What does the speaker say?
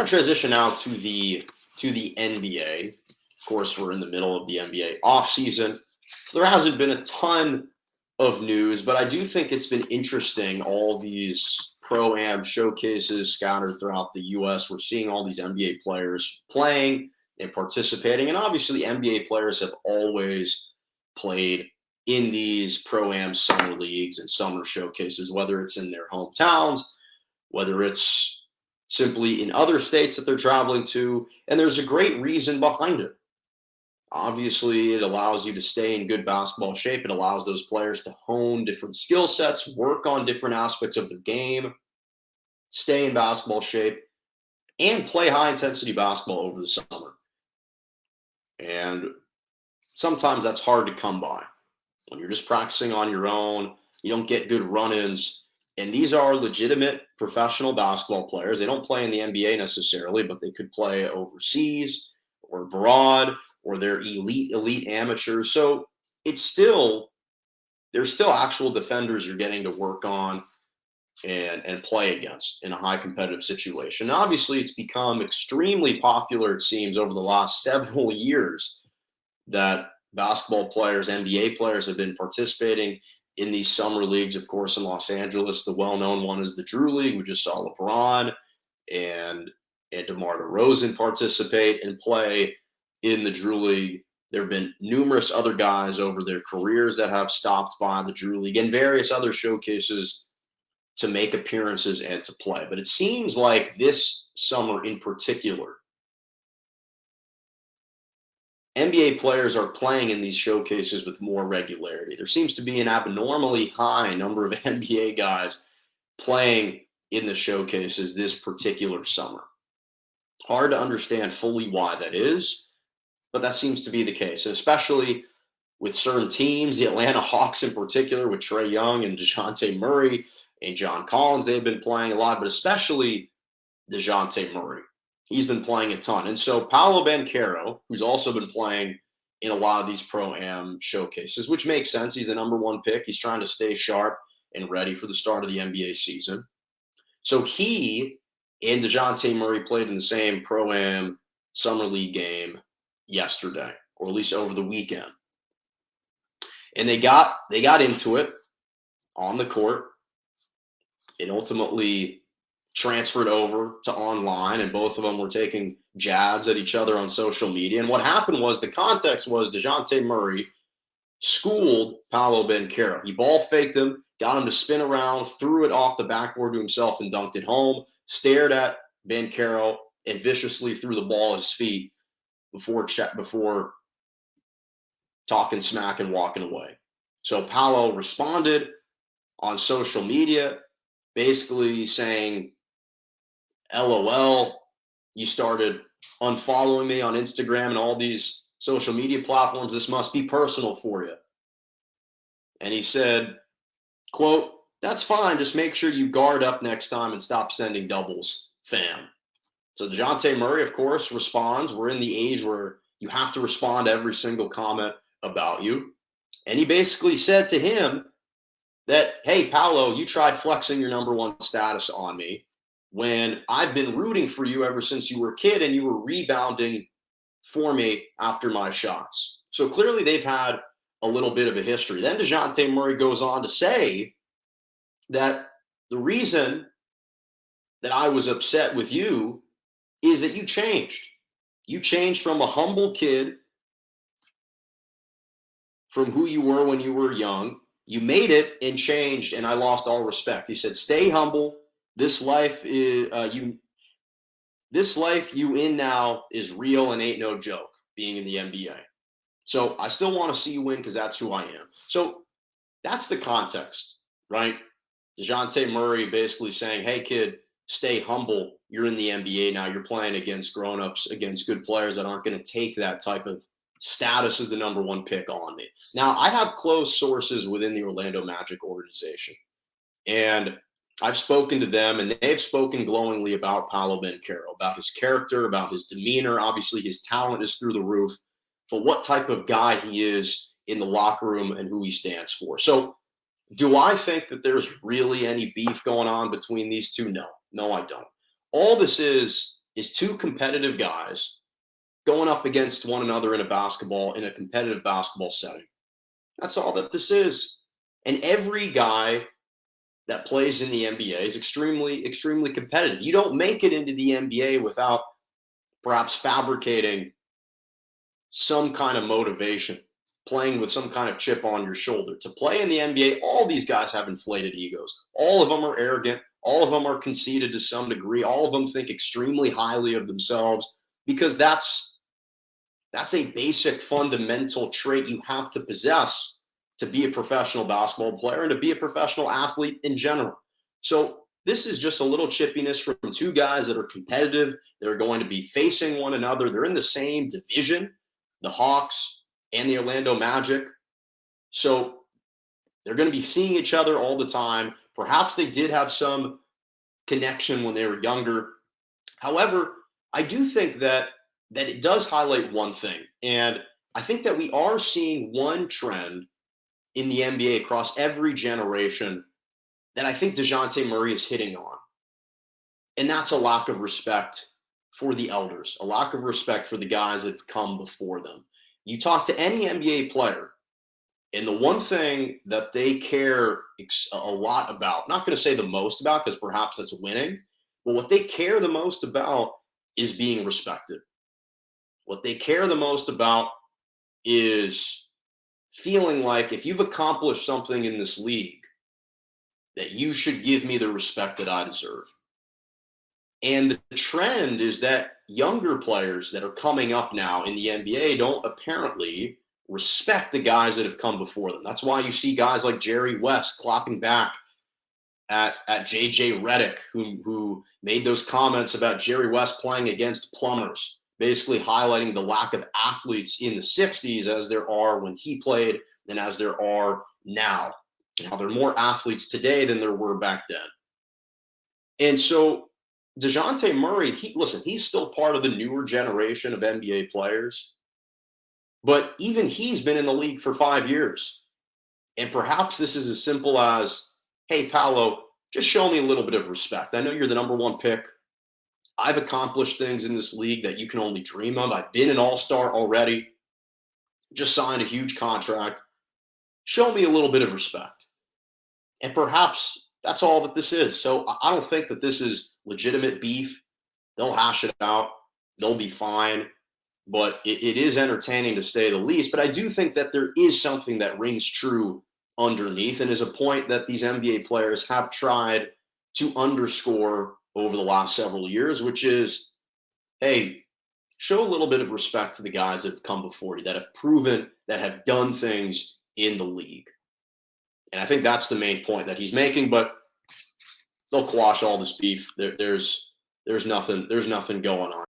want to transition now to the NBA. Of course, we're in the middle of the NBA offseason, so there hasn't been a ton of news, but I do think it's been interesting, all these pro-am showcases scattered throughout the U.S. We're seeing all these NBA players playing and participating, and obviously NBA players have always played in these pro-am summer leagues and summer showcases, whether it's in their hometowns, whether it's simply in other states that they're traveling to, and there's a great reason behind it. Obviously, it allows you to stay in good basketball shape. It allows those players to hone different skill sets, work on different aspects of the game, stay in basketball shape, and play high-intensity basketball over the summer. And sometimes that's hard to come by. When you're just practicing on your own, you don't get good run-ins. And these are legitimate professional basketball players. They don't play in the NBA necessarily, but they could play overseas or abroad, or they're elite amateurs. So there's still actual defenders you're getting to work on and play against in a high competitive situation. And obviously, it's become extremely popular, it seems, over the last several years that basketball players, NBA players, have been participating in these summer leagues. Of course, in Los Angeles, the well-known one is the Drew League. We just saw LeBron and DeMar DeRozan participate and play in the Drew League. There have been numerous other guys over their careers that have stopped by the Drew League and various other showcases to make appearances and to play. But it seems like this summer in particular, NBA players are playing in these showcases with more regularity. There seems to be an abnormally high number of NBA guys playing in the showcases this particular summer. Hard to understand fully why that is, but that seems to be the case, especially with certain teams, the Atlanta Hawks in particular, with Trae Young and Dejounte Murray and John Collins. They've been playing a lot, but especially Dejounte Murray. He's been playing a ton. And so Paolo Banchero, who's also been playing in a lot of these pro-am showcases, which makes sense. He's the number one pick. He's trying to stay sharp and ready for the start of the NBA season. So he and Dejounte Murray played in the same pro-am summer league game yesterday, or at least over the weekend. And they got into it on the court. It ultimately transferred over to online, and both of them were taking jabs at each other on social media. And what happened was, the context was Dejounte Murray schooled Paolo Banchero. He ball faked him, got him to spin around, threw it off the backboard to himself and dunked it home, stared at Banchero, and viciously threw the ball at his feet before talking smack and walking away. So Paolo responded on social media, basically saying, LOL, you started unfollowing me on Instagram and all these social media platforms. This must be personal for you. And he said, quote, that's fine. Just make sure you guard up next time and stop sending doubles, fam. So Dejounte Murray, of course, responds. We're in the age where you have to respond to every single comment about you. And he basically said to him that, hey, Paolo, you tried flexing your number one status on me when I've been rooting for you ever since you were a kid and you were rebounding for me after my shots. So clearly they've had a little bit of a history. Then Dejounte Murray goes on to say that the reason that I was upset with you is that you changed. You changed from a humble kid, from who you were when you were young. You made it and changed, and I lost all respect. He said, stay humble. This life you in now is real and ain't no joke, being in the NBA. So I still want to see you win because that's who I am. So that's the context, right? Dejounte Murray basically saying, hey, kid, stay humble. You're in the NBA now. You're playing against grown-ups, against good players that aren't going to take that type of status as the number one pick on me. Now, I have close sources within the Orlando Magic organization, and I've spoken to them, and they've spoken glowingly about Paolo Banchero, about his character, about his demeanor. Obviously, his talent is through the roof, but what type of guy he is in the locker room and who he stands for. So do I think that there's really any beef going on between these two? No, I don't. All this is is two competitive guys going up against one another in a competitive basketball setting. That's all that this is. And every guy that plays in the NBA is extremely, extremely competitive. You don't make it into the NBA without perhaps fabricating some kind of motivation, playing with some kind of chip on your shoulder. To play in the NBA, all these guys have inflated egos. All of them are arrogant. All of them are conceited to some degree. All of them think extremely highly of themselves because that's a basic fundamental trait you have to possess to be a professional basketball player and to be a professional athlete in general. So this is just a little chippiness from two guys that are competitive. They're going to be facing one another. They're in the same division, the Hawks and the Orlando Magic. So they're going to be seeing each other all the time. Perhaps they did have some connection when they were younger. However, I do think that it does highlight one thing. And I think that we are seeing one trend in the NBA across every generation that I think Dejounte Murray is hitting on. And that's a lack of respect for the elders, a lack of respect for the guys that have come before them. You talk to any NBA player, and the one thing that they care a lot about, not going to say the most about because perhaps that's winning, but what they care the most about is being respected. What they care the most about is feeling like if you've accomplished something in this league, that you should give me the respect that I deserve. And the trend is that younger players that are coming up now in the NBA don't apparently respect the guys that have come before them. That's why you see guys like Jerry West clapping back at JJ Redick, who made those comments about Jerry West playing against plumbers, basically highlighting the lack of athletes in the 60s as there are when he played and as there are now. Now, there are more athletes today than there were back then. And so Dejounte Murray, he's still part of the newer generation of NBA players. But even he's been in the league for 5 years. And perhaps this is as simple as, hey, Paolo, just show me a little bit of respect. I know you're the number one pick. I've accomplished things in this league that you can only dream of. I've been an all-star already. Just signed a huge contract. Show me a little bit of respect. And perhaps that's all that this is. So I don't think that this is legitimate beef. They'll hash it out. They'll be fine. But it is entertaining to say the least. But I do think that there is something that rings true underneath and is a point that these NBA players have tried to underscore over the last several years, which is, hey, show a little bit of respect to the guys that have come before you, that have proven, that have done things in the league. And I think that's the main point that he's making, but they'll quash all this beef. There's nothing going on